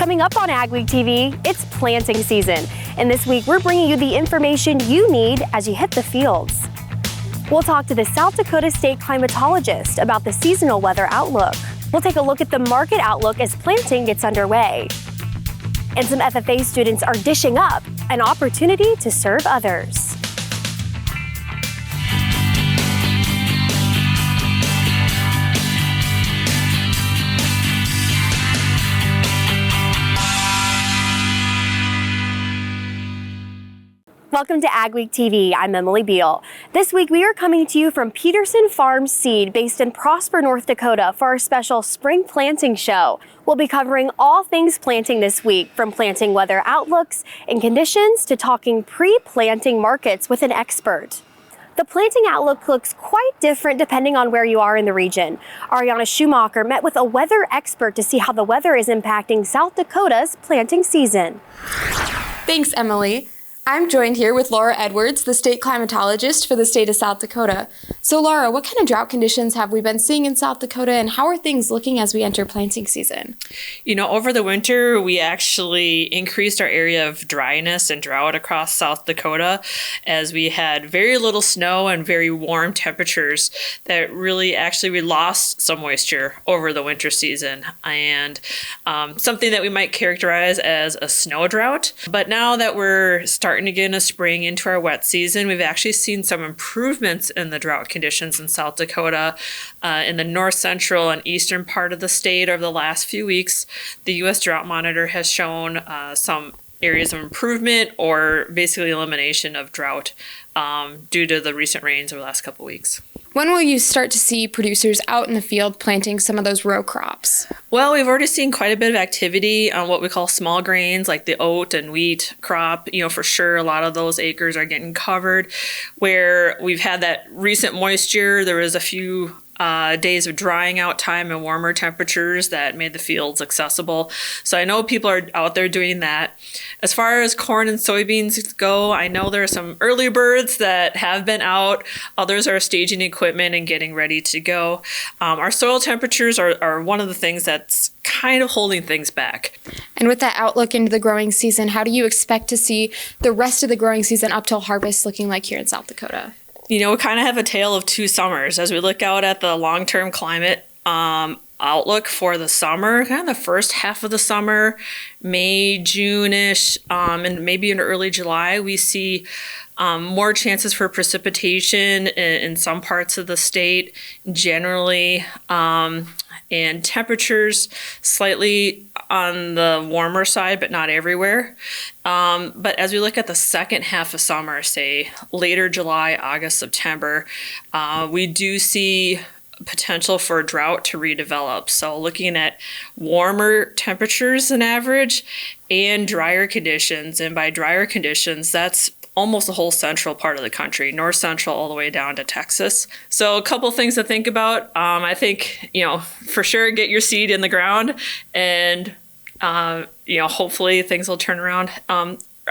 Coming up on AgWeek TV, it's planting season. And this week, we're bringing you the information you need as you hit the fields. We'll talk to the South Dakota State climatologist about the seasonal weather outlook. We'll take a look at the market outlook as planting gets underway. And some FFA students are dishing up an opportunity to serve others. Welcome to AgWeek TV. I'm Emily Beal. This week we are coming to you from Peterson Farm Seed based in Prosper, North Dakota for our special spring planting show. We'll be covering all things planting this week, from planting weather outlooks and conditions to talking pre-planting markets with an expert. The planting outlook looks quite different depending on where you are in the region. Ariana Schumacher met with a weather expert to see how the weather is impacting South Dakota's planting season. Thanks, Emily. I'm joined here with Laura Edwards, the state climatologist for the state of South Dakota. So Laura, what kind of drought conditions have we been seeing in South Dakota, and how are things looking as we enter planting season? You know, over the winter, we actually increased our area of dryness and drought across South Dakota as we had very little snow and very warm temperatures that really we lost some moisture over the winter season, and something that we might characterize as a snow drought. But now that we're starting to get into spring, into our wet season, we've actually seen some improvements in the drought conditions in South Dakota, in the north central and eastern part of the state over the last few weeks. The U.S. Drought Monitor has shown some areas of improvement or basically elimination of drought due to the recent rains over the last couple weeks. When will you start to see producers out in the field planting some of those row crops? Well, we've already seen quite a bit of activity on what we call small grains, like the oat and wheat crop. You know, for sure, a lot of those acres are getting covered. Where we've had that recent moisture, there was a few days of drying out time and warmer temperatures that made the fields accessible. So I know people are out there doing that. As far as corn and soybeans go, I know there are some early birds that have been out. Others are staging equipment and getting ready to go. Our soil temperatures are one of the things that's kind of holding things back. And with that outlook into the growing season, how do you expect to see the rest of the growing season up till harvest looking like here in South Dakota? You know, we kind of have a tale of two summers as we look out at the long-term climate outlook for the summer. Kind of the first half of the summer, May, June-ish, and maybe in early July, we see more chances for precipitation in some parts of the state generally, and temperatures slightly on the warmer side, but not everywhere. But as we look at the second half of summer, say later July, August, September, we do see potential for drought to redevelop. So looking at warmer temperatures than average and drier conditions. And by drier conditions, that's almost the whole central part of the country, north central all the way down to Texas. So a couple things to think about. I think, for sure get your seed in the ground and, hopefully things will turn around.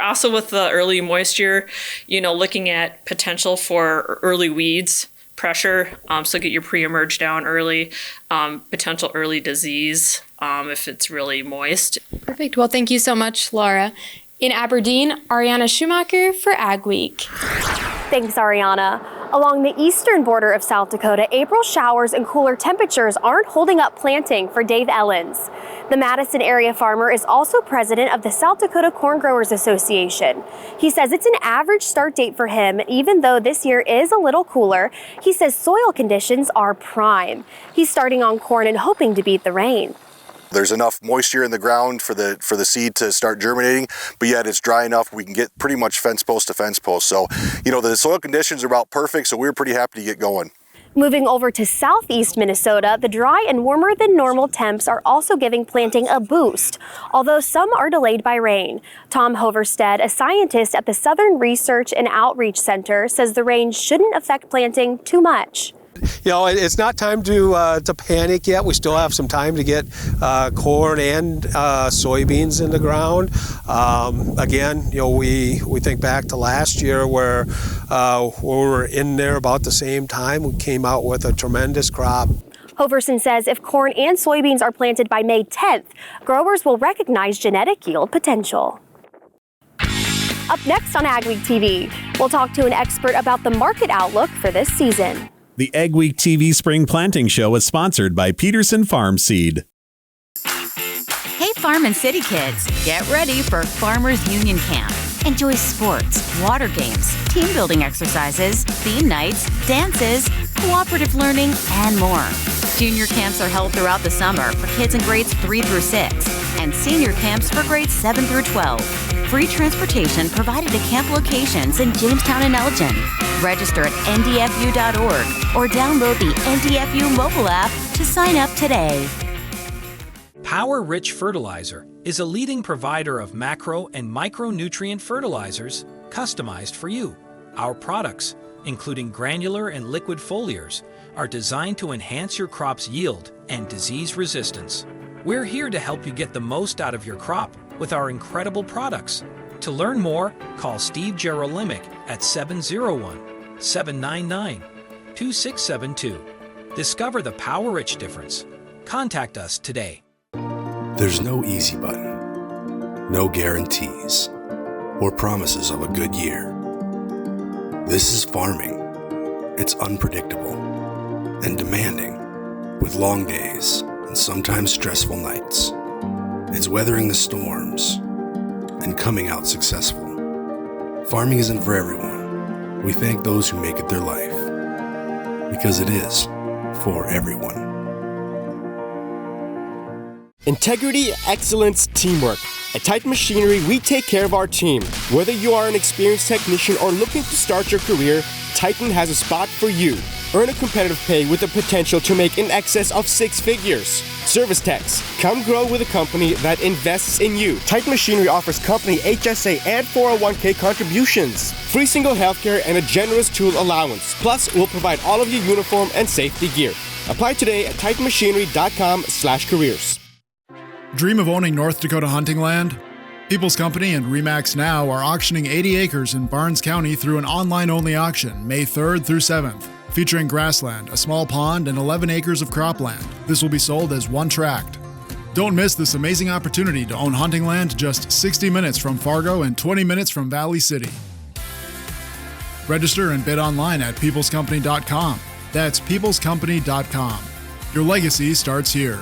Also with the early moisture, looking at potential for early weeds pressure. So get your pre-emerge down early, potential early disease if it's really moist. Perfect. Well, thank you so much, Laura. In Aberdeen, Ariana Schumacher for AgWeek. Thanks, Ariana. Along the eastern border of South Dakota, April showers and cooler temperatures aren't holding up planting for Dave Ellens. The Madison area farmer is also president of the South Dakota Corn Growers Association. He says it's an average start date for him, even though this year is a little cooler. He says soil conditions are prime. He's starting on corn and hoping to beat the rain. There's enough moisture in the ground for the seed to start germinating, but yet it's dry enough we can get pretty much fence post to fence post. So, the soil conditions are about perfect, so we're pretty happy to get going. Moving over to southeast Minnesota, the dry and warmer than normal temps are also giving planting a boost, although some are delayed by rain. Tom Hoverstead, a scientist at the Southern Research and Outreach Center, says the rain shouldn't affect planting too much. It's not time to panic yet. We still have some time to get corn and soybeans in the ground. Again, we think back to last year where we were in there about the same time. We came out with a tremendous crop. Hoverson says if corn and soybeans are planted by May 10th, growers will recognize genetic yield potential. Up next on AgweekTV, we'll talk to an expert about the market outlook for this season. The AgweekTV Spring Planting Show is sponsored by Peterson Farm Seed. Hey Farm and City kids, get ready for Farmers Union Camp. Enjoy sports, water games, team building exercises, theme nights, dances, cooperative learning, and more. Junior camps are held throughout the summer for kids in grades 3 through 6, and senior camps for grades 7 through 12. Free transportation provided at camp locations in Jamestown and Elgin. Register at ndfu.org or download the NDFU mobile app to sign up today. Power Rich Fertilizer is a leading provider of macro and micronutrient fertilizers customized for you. Our products, including granular and liquid foliars, are designed to enhance your crop's yield and disease resistance. We're here to help you get the most out of your crop with our incredible products. To learn more, call Steve Jerolimic at 701-799-2672. Discover the Power Rich difference. Contact us today. There's no easy button, no guarantees, or promises of a good year. This is farming. It's unpredictable and demanding, with long days and sometimes stressful nights. It's weathering the storms and coming out successful. Farming isn't for everyone. We thank those who make it their life, because it is for everyone. Integrity, excellence, teamwork. At Titan Machinery, we take care of our team. Whether you are an experienced technician or looking to start your career, Titan has a spot for you. Earn a competitive pay with the potential to make in excess of 6 figures. Service techs, come grow with a company that invests in you. Titan Machinery offers company HSA and 401k contributions, free single healthcare, and a generous tool allowance. Plus, we'll provide all of your uniform and safety gear. Apply today at titanmachinery.com/careers. Dream of owning North Dakota hunting land? People's Company and RE/MAX Now are auctioning 80 acres in Barnes County through an online-only auction, May 3rd through 7th, featuring grassland, a small pond, and 11 acres of cropland. This will be sold as one tract. Don't miss this amazing opportunity to own hunting land just 60 minutes from Fargo and 20 minutes from Valley City. Register and bid online at peoplescompany.com. That's peoplescompany.com. Your legacy starts here.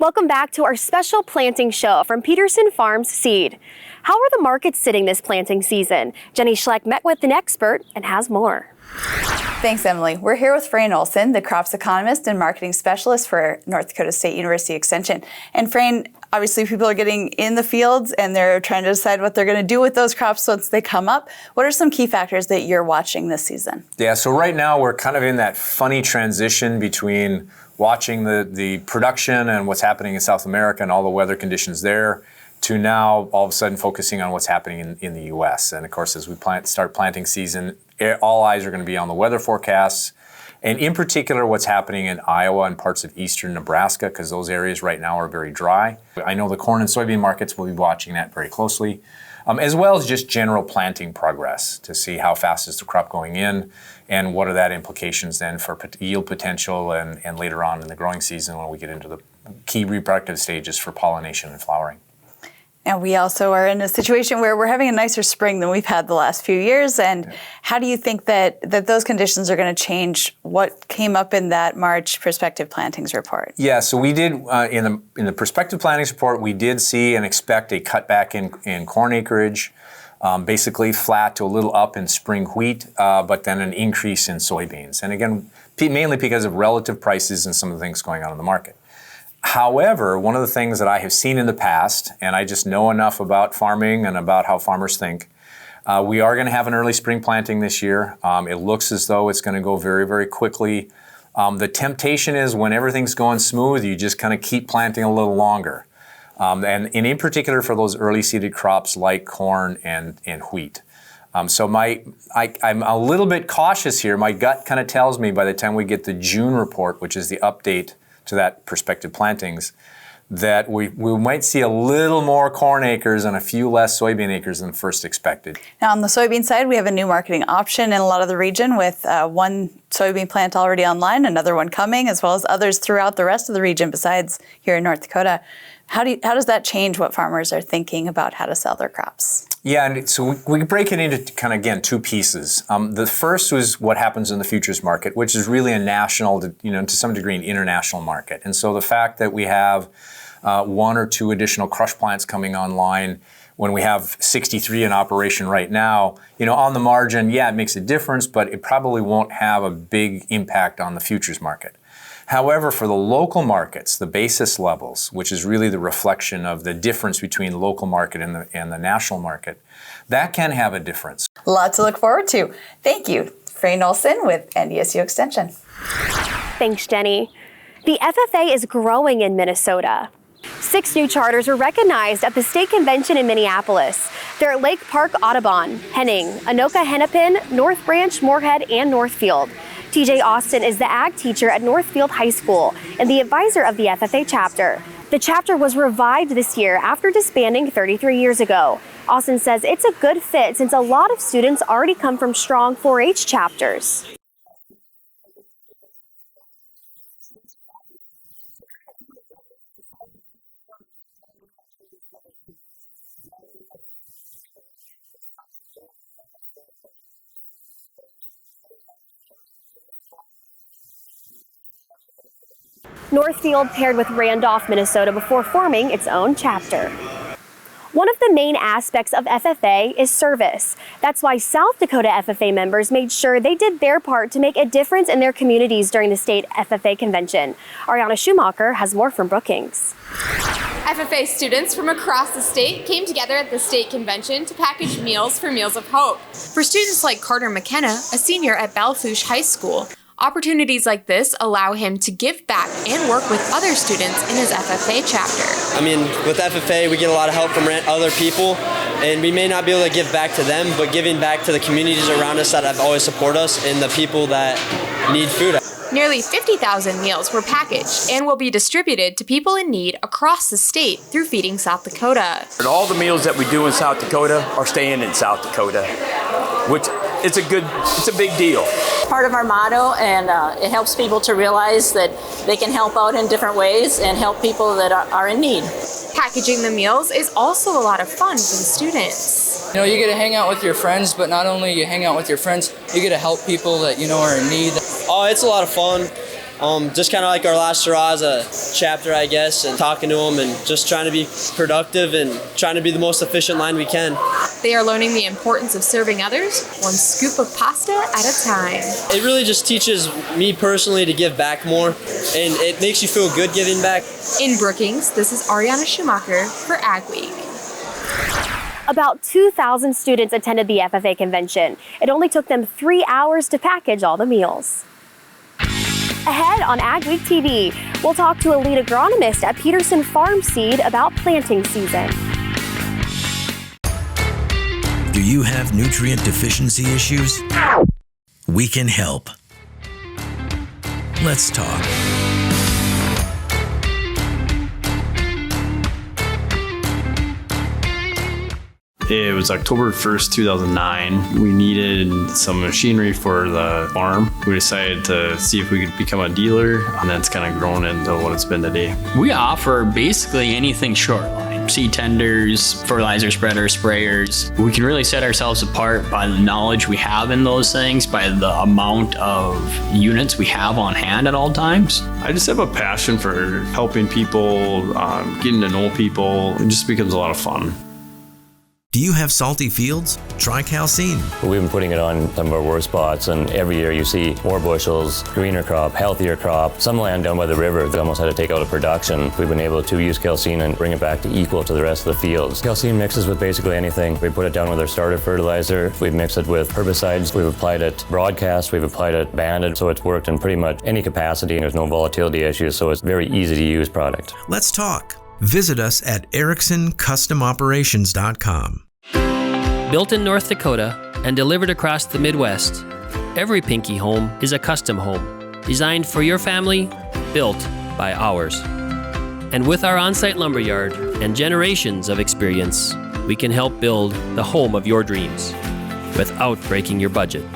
Welcome back to our special planting show from Peterson Farms Seed. How are the markets sitting this planting season? Jenny Schleck met with an expert and has more. Thanks, Emily. We're here with FR Olsson, the crops economist and marketing specialist for North Dakota State University Extension. And FR, obviously people are getting in the fields and they're trying to decide what they're going to do with those crops once they come up. What are some key factors that you're watching this season? Yeah, so right now we're kind of in that funny transition between watching the production and what's happening in South America and all the weather conditions there, to now all of a sudden focusing on what's happening in the U.S. And of course, as we start planting season, all eyes are going to be on the weather forecasts, and in particular what's happening in Iowa and parts of eastern Nebraska, because those areas right now are very dry. I know the corn and soybean markets will be watching that very closely, as well as just general planting progress to see how fast is the crop going in, and what are that implications then for yield potential and later on in the growing season when we get into the key reproductive stages for pollination and flowering. And we also are in a situation where we're having a nicer spring than we've had the last few years. And how do you think that those conditions are going to change what came up in that March prospective plantings report? Yeah, so we did, in the prospective plantings report, we did see and expect a cutback in corn acreage, basically flat to a little up in spring wheat, but then an increase in soybeans. And again, mainly because of relative prices and some of the things going on in the market. However, one of the things that I have seen in the past, and I just know enough about farming and about how farmers think, we are going to have an early spring planting this year. It looks as though it's going to go very, very quickly. The temptation is when everything's going smooth, you just kind of keep planting a little longer. And in particular for those early seeded crops like corn and wheat. So I'm a little bit cautious here. My gut kind of tells me by the time we get the June report, which is the update to that prospective plantings, that we might see a little more corn acres and a few less soybean acres than first expected. Now on the soybean side, we have a new marketing option in a lot of the region with one soybean plant already online, another one coming, as well as others throughout the rest of the region besides here in North Dakota. How does that change what farmers are thinking about how to sell their crops? Yeah, and so we break it into kind of, again, two pieces. The first was what happens in the futures market, which is really a national, to some degree, an international market. And so the fact that we have one or two additional crush plants coming online when we have 63 in operation right now, on the margin, yeah, it makes a difference, but it probably won't have a big impact on the futures market. However, for the local markets, the basis levels, which is really the reflection of the difference between the local market and the national market, that can have a difference. Lots to look forward to. Thank you. Frayne Olsson with NDSU Extension. Thanks, Jenny. The FFA is growing in Minnesota. 6 new charters were recognized at the state convention in Minneapolis. They're at Lake Park, Audubon, Henning, Anoka Hennepin, North Branch, Moorhead, and Northfield. TJ Austin is the ag teacher at Northfield High School and the advisor of the FFA chapter. The chapter was revived this year after disbanding 33 years ago. Austin says it's a good fit since a lot of students already come from strong 4-H chapters. Northfield paired with Randolph, Minnesota before forming its own chapter. One of the main aspects of FFA is service. That's why South Dakota FFA members made sure they did their part to make a difference in their communities during the state FFA convention. Ariana Schumacher has more from Brookings. FFA students from across the state came together at the state convention to package meals for Meals of Hope. For students like Carter McKenna, a senior at Bellefouche High School, opportunities like this allow him to give back and work with other students in his FFA chapter. I mean, with FFA, we get a lot of help from other people, and we may not be able to give back to them, but giving back to the communities around us that have always supported us and the people that need food. Nearly 50,000 meals were packaged and will be distributed to people in need across the state through Feeding South Dakota. And all the meals that we do in South Dakota are staying in South Dakota, which it's a big deal. Part of our motto, and it helps people to realize that they can help out in different ways and help people that are in need. Packaging the meals is also a lot of fun for the students. You get to hang out with your friends, but not only you hang out with your friends, you get to help people that are in need. Oh, it's a lot of fun. Just kind of like our last Sarraza chapter, I guess, and talking to them and just trying to be productive and trying to be the most efficient line we can. They are learning the importance of serving others one scoop of pasta at a time. It really just teaches me personally to give back more, and it makes you feel good giving back. In Brookings, this is Ariana Schumacher for AgWeek. About 2,000 students attended the FFA convention. It only took them 3 hours to package all the meals. Ahead on AgweekTV, we'll talk to a lead agronomist at Peterson Farm Seed about planting season. Do you have nutrient deficiency issues? We can help. Let's talk. It was October 1st, 2009. We needed some machinery for the farm. We decided to see if we could become a dealer, and that's kind of grown into what it's been today. We offer basically anything short line. Seed tenders, fertilizer spreaders, sprayers. We can really set ourselves apart by the knowledge we have in those things, by the amount of units we have on hand at all times. I just have a passion for helping people, getting to know people. It just becomes a lot of fun. Do you have salty fields? Try calcine. We've been putting it on some of our worst spots, and every year you see more bushels, greener crop, healthier crop. Some land down by the river that almost had to take out of production. We've been able to use calcine and bring it back to equal to the rest of the fields. Calcine mixes with basically anything. We put it down with our starter fertilizer. We've mixed it with herbicides. We've applied it broadcast. We've applied it banded. So it's worked in pretty much any capacity, and there's no volatility issues, so it's a very easy to use product. Let's talk. Visit us at EricksonCustomOperations.com. Built in North Dakota and delivered across the Midwest, every Pinky home is a custom home, designed for your family, built by ours. And with our on-site lumberyard and generations of experience, we can help build the home of your dreams without breaking your budget.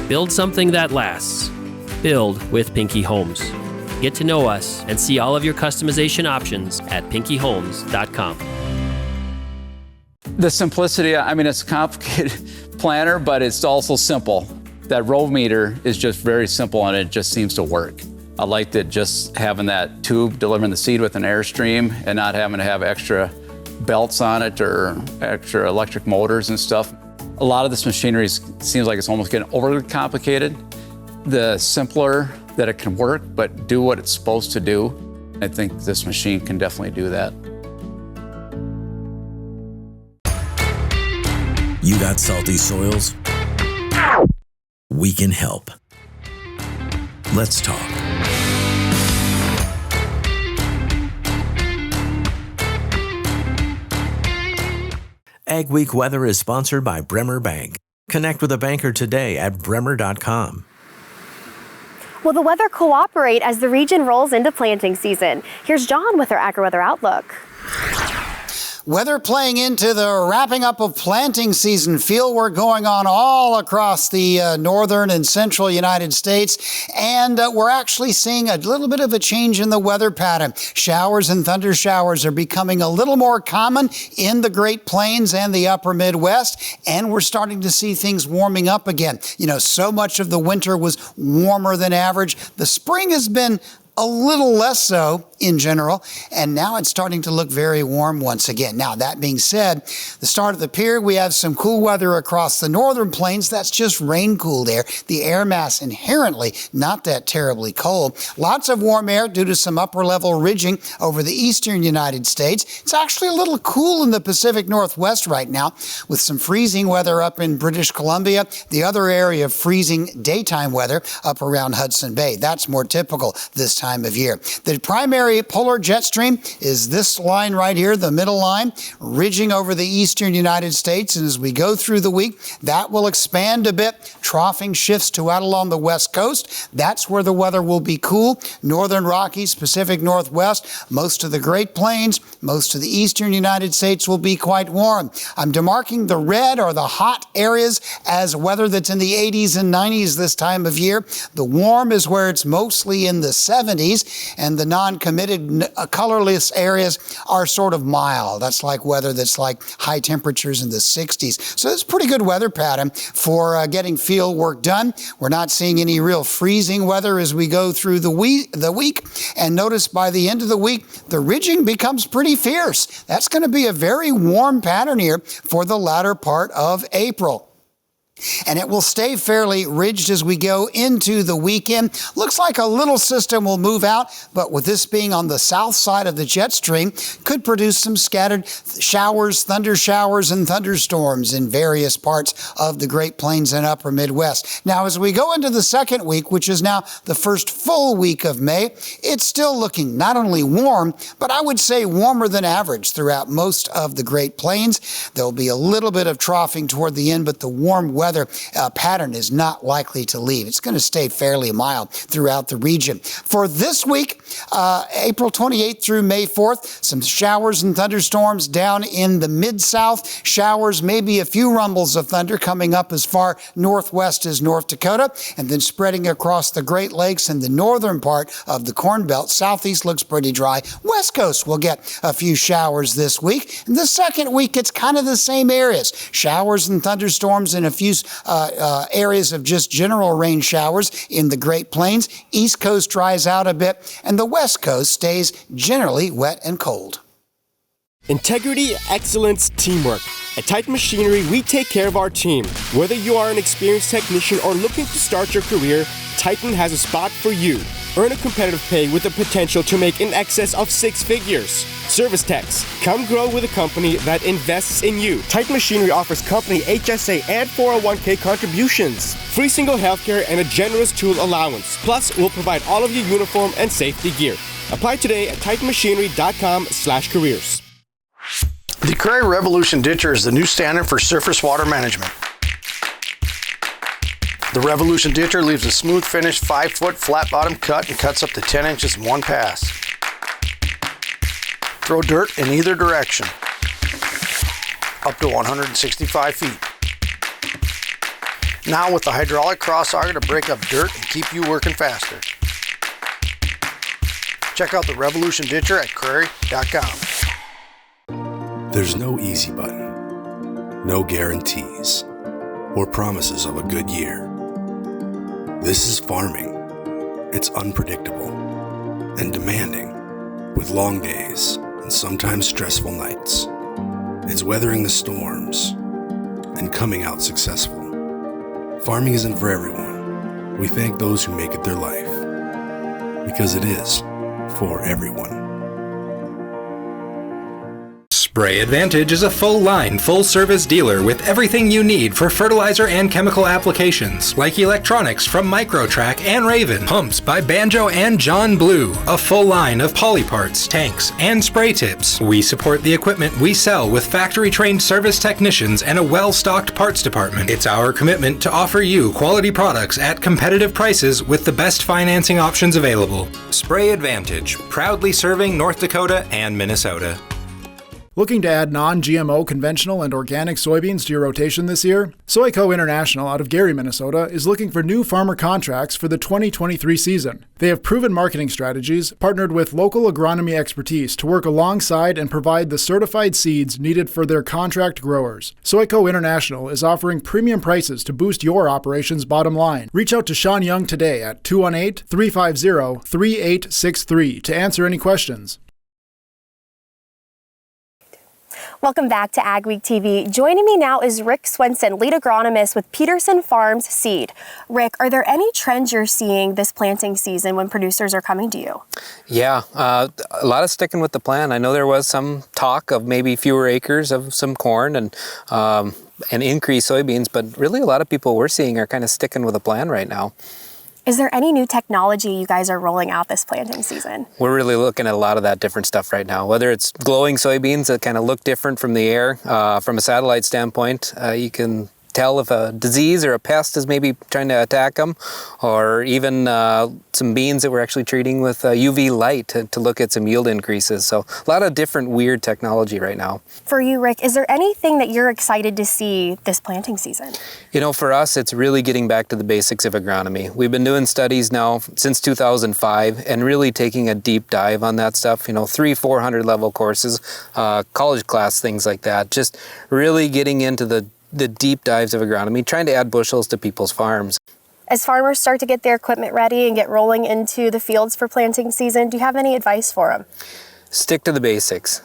Build something that lasts. Build with Pinky Homes. Get to know us and see all of your customization options at pinkyhomes.com. The simplicity, I mean, it's a complicated planter, but it's also simple. That row meter is just very simple and it just seems to work. I like that just having that tube delivering the seed with an airstream and not having to have extra belts on it or extra electric motors and stuff. A lot of this machinery seems like it's almost getting overly complicated. The simpler that it can work, but do what it's supposed to do, I think this machine can definitely do that. You got salty soils? We can help. Let's talk. AgWeek Weather is sponsored by Bremer Bank. Connect with a banker today at bremer.com. Will the weather cooperate as the region rolls into planting season? Here's John with our AgriWeather Outlook. Weather playing into the wrapping up of planting season. Field work going on all across the northern and central United States. And we're actually seeing a little bit of a change in the weather pattern. Showers and thunder showers are becoming a little more common in the Great Plains and the upper Midwest. And we're starting to see things warming up again. You know, so much of the winter was warmer than average. The spring has been a little less so in general, and now it's starting to look very warm once again. Now, that being said, the start of the period, we have some cool weather across the northern plains. That's just rain-cooled air. The air mass inherently not that terribly cold. Lots of warm air due to some upper-level ridging over the eastern United States. It's actually a little cool in the Pacific Northwest right now, with some freezing weather up in British Columbia. The other area of freezing daytime weather up around Hudson Bay. That's more typical this time of year. The primary polar jet stream is this line right here, the middle line, ridging over the eastern United States. And as we go through the week, that will expand a bit. Troughing shifts to out along the west coast. That's where the weather will be cool. Northern Rockies, Pacific Northwest, most of the Great Plains, most of the eastern United States will be quite warm. I'm demarking the red or the hot areas as weather that's in the 80s and 90s this time of year. The warm is where it's mostly in the 70s, and the non-committed colorless areas are sort of mild. That's like weather that's like high temperatures in the 60s. So it's a pretty good weather pattern for getting field work done. We're not seeing any real freezing weather as we go through the week. And notice by the end of the week, the ridging becomes pretty fierce. That's going to be a very warm pattern here for the latter part of April. And it will stay fairly ridged as we go into the weekend. Looks like a little system will move out, but with this being on the south side of the jet stream, could produce some scattered showers, thunder showers, and thunderstorms in various parts of the Great Plains and upper Midwest. Now, as we go into the second week, which is now the first full week of May, it's still looking not only warm, but I would say warmer than average throughout most of the Great Plains. There'll be a little bit of troughing toward the end, but the warm weather pattern is not likely to leave. It's going to stay fairly mild throughout the region. For this week, April 28th through May 4th, some showers and thunderstorms down in the mid-south. Showers, maybe a few rumbles of thunder coming up as far northwest as North Dakota, and then spreading across the Great Lakes and the northern part of the Corn Belt. Southeast looks pretty dry. West Coast will get a few showers this week. And the second week, it's kind of the same areas. Showers and thunderstorms in a few areas of just general rain showers in the Great Plains. East Coast dries out a bit, and the West Coast stays generally wet and cold. Integrity, excellence, teamwork. At Titan Machinery, we take care of our team. Whether you are an experienced technician or looking to start your career, Titan has a spot for you. Earn a competitive pay with the potential to make in excess of 6 figures. Service techs, come grow with a company that invests in you. Titan Machinery offers company HSA and 401k contributions, free single healthcare, and a generous tool allowance. Plus, we'll provide all of your uniform and safety gear. Apply today at titanmachinery.com/careers. The Cray Revolution Ditcher is the new standard for surface water management. The Revolution Ditcher leaves a smooth finish 5-foot flat bottom cut and cuts up to 10 inches in one pass. Throw dirt in either direction, up to 165 feet. Now with the hydraulic cross auger to break up dirt and keep you working faster. Check out the Revolution Ditcher at Crary.com. There's no easy button, no guarantees, or promises of a good year. This is farming. It's unpredictable and demanding, with long days and sometimes stressful nights. It's weathering the storms and coming out successful. Farming isn't for everyone. We thank those who make it their life, because it is for everyone. Spray Advantage is a full-line, full-service dealer with everything you need for fertilizer and chemical applications, like electronics from Microtrack and Raven, pumps by Banjo and John Blue, a full line of poly parts, tanks, and spray tips. We support the equipment we sell with factory-trained service technicians and a well-stocked parts department. It's our commitment to offer you quality products at competitive prices with the best financing options available. Spray Advantage, proudly serving North Dakota and Minnesota. Looking to add non-GMO conventional and organic soybeans to your rotation this year? Soyco International out of Gary, Minnesota is looking for new farmer contracts for the 2023 season. They have proven marketing strategies, partnered with local agronomy expertise to work alongside and provide the certified seeds needed for their contract growers. Soyco International is offering premium prices to boost your operation's bottom line. Reach out to Sean Young today at 218-350-3863 to answer any questions. Welcome back to AgWeek TV. Joining me now is Rick Swenson, lead agronomist with Peterson Farms Seed. Rick, are there any trends you're seeing this planting season when producers are coming to you? Yeah, a lot of sticking with the plan. I know there was some talk of maybe fewer acres of some corn and increased soybeans, but really a lot of people we're seeing are kind of sticking with a plan right now. Is there any new technology you guys are rolling out this planting season? We're really looking at a lot of that different stuff right now, whether it's glowing soybeans that kind of look different from the air. From a satellite standpoint, you can tell if a disease or a pest is maybe trying to attack them, or even some beans that we're actually treating with UV light to look at some yield increases. So a lot of different weird technology right now. For you, Rick, is there anything that you're excited to see this planting season? You know, for us, it's really getting back to the basics of agronomy. We've been doing studies now since 2005 and really taking a deep dive on that stuff, 300-400 level courses, college class, things like that. Just really getting into the deep dives of agronomy, trying to add bushels to people's farms. As farmers start to get their equipment ready and get rolling into the fields for planting season, do you have any advice for them? Stick to the basics.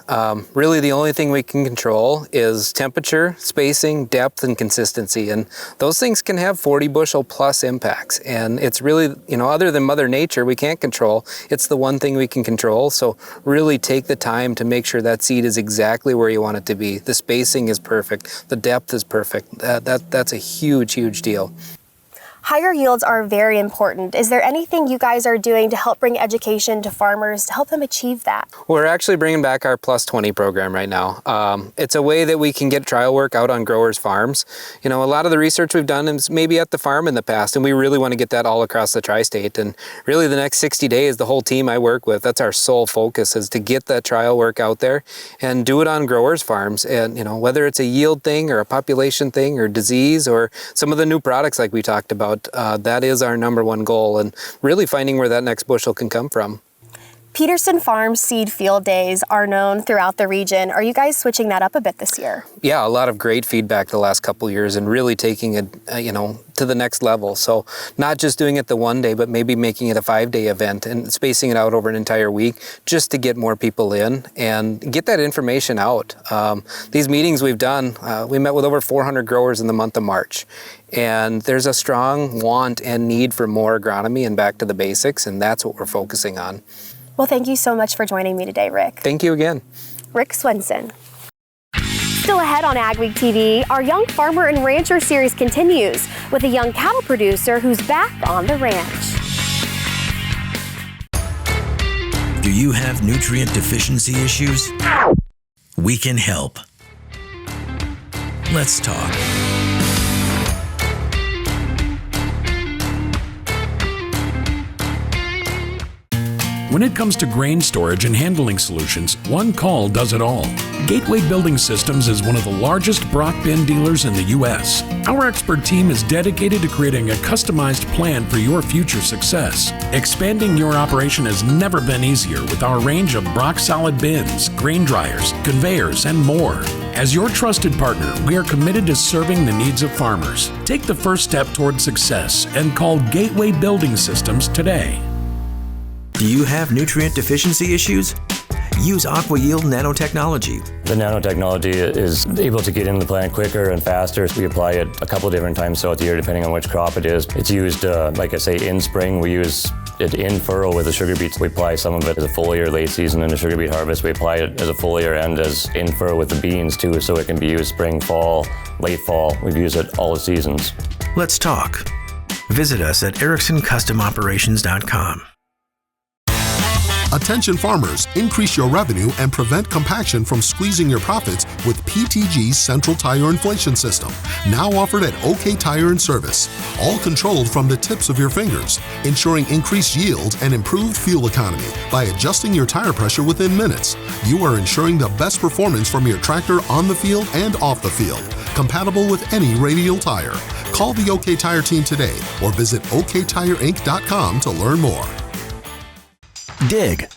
Really the only thing we can control is temperature, spacing, depth, and consistency. And those things can have 40 bushel plus impacts. And it's really, other than Mother Nature, we can't control. It's the one thing we can control. So really take the time to make sure that seed is exactly where you want it to be. The spacing is perfect. The depth is perfect. That's a huge, huge deal. Higher yields are very important. Is there anything you guys are doing to help bring education to farmers to help them achieve that? We're actually bringing back our Plus 20 program right now. It's a way that we can get trial work out on growers' farms. A lot of the research we've done is maybe at the farm in the past, and we really want to get that all across the tri-state. And really the next 60 days, the whole team I work with, that's our sole focus, is to get that trial work out there and do it on growers' farms. And whether it's a yield thing or a population thing or disease or some of the new products like we talked about, that is our number one goal, and really finding where that next bushel can come from. Peterson Farms Seed Field Days are known throughout the region. Are you guys switching that up a bit this year? Yeah, a lot of great feedback the last couple of years and really taking it, to the next level. So not just doing it the one day, but maybe making it a 5-day event and spacing it out over an entire week just to get more people in and get that information out. These meetings we've done, we met with over 400 growers in the month of March. And there's a strong want and need for more agronomy and back to the basics, and that's what we're focusing on. Well, thank you so much for joining me today, Rick. Thank you again. Rick Swenson. Still ahead on AgWeek TV, our Young Farmer and Rancher series continues with a young cattle producer who's back on the ranch. Do you have nutrient deficiency issues? We can help. Let's talk. When it comes to grain storage and handling solutions, one call does it all. Gateway Building Systems is one of the largest Brock bin dealers in the U.S. Our expert team is dedicated to creating a customized plan for your future success. Expanding your operation has never been easier with our range of Brock solid bins, grain dryers, conveyors, and more. As your trusted partner, we are committed to serving the needs of farmers. Take the first step toward success and call Gateway Building Systems today. Do you have nutrient deficiency issues? Use AgweEK nanotechnology. The nanotechnology is able to get in the plant quicker and faster. We apply it a couple different times throughout the year depending on which crop it is. It's used, like I say, in spring. We use it in furrow with the sugar beets. We apply some of it as a foliar late season in the sugar beet harvest. We apply it as a foliar and as in furrow with the beans too, so it can be used spring, fall, late fall. We've used it all the seasons. Let's talk. Visit us at EricksonCustomOperations.com. Attention farmers, increase your revenue and prevent compaction from squeezing your profits with PTG's Central Tire Inflation System, now offered at OK Tire and Service. All controlled from the tips of your fingers, ensuring increased yield and improved fuel economy by adjusting your tire pressure within minutes. You are ensuring the best performance from your tractor on the field and off the field, compatible with any radial tire. Call the OK Tire team today or visit oktireinc.com to learn more. Dig,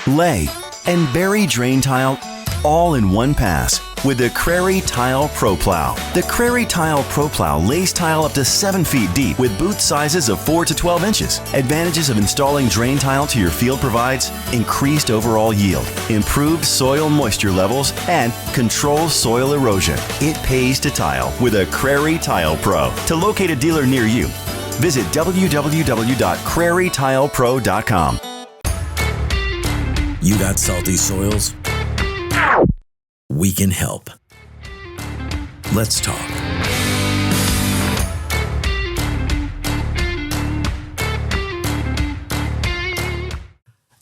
lay, and bury drain tile all in one pass with the Crary Tile Pro Plow. The Crary Tile Pro Plow lays tile up to 7 feet deep with boot sizes of 4 to 12 inches. Advantages of installing drain tile to your field provides increased overall yield, improved soil moisture levels, and controls soil erosion. It pays to tile with a Crary Tile Pro. To locate a dealer near you, visit www.crarytilepro.com. You got salty soils? We can help. Let's talk.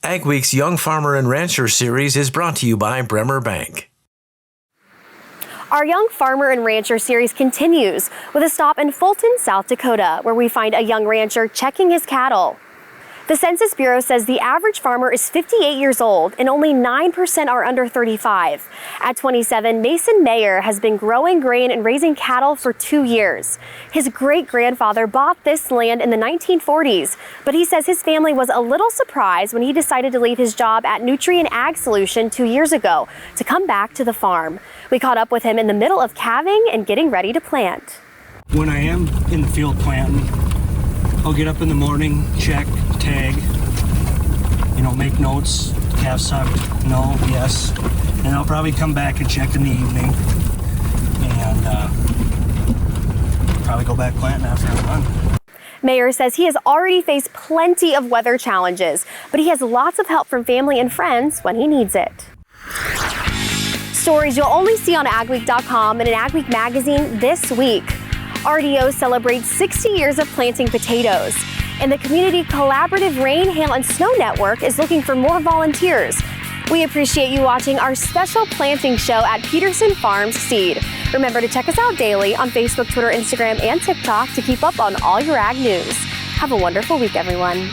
AgWeek's Young Farmer and Rancher series is brought to you by Bremer Bank. Our Young Farmer and Rancher series continues with a stop in Fulton, South Dakota, where we find a young rancher checking his cattle. The Census Bureau says the average farmer is 58 years old and only 9% are under 35. At 27, Mason Mayer has been growing grain and raising cattle for 2 years. His great-grandfather bought this land in the 1940s, but he says his family was a little surprised when he decided to leave his job at Nutrien Ag Solution 2 years ago to come back to the farm. We caught up with him in the middle of calving and getting ready to plant. When I am in the field planting, I'll get up in the morning, check, tag, make notes, calf sucked, no, yes, and I'll probably come back and check in the evening and probably go back planting after I'm done. Mayer says he has already faced plenty of weather challenges, but he has lots of help from family and friends when he needs it. Stories you'll only see on AgWeek.com and in AgWeek magazine this week. RDO celebrates 60 years of planting potatoes, and the Community Collaborative Rain, Hail, and Snow Network is looking for more volunteers. We appreciate you watching our special planting show at Peterson Farms Seed. Remember to check us out daily on Facebook, Twitter, Instagram, and TikTok to keep up on all your ag news. Have a wonderful week, everyone.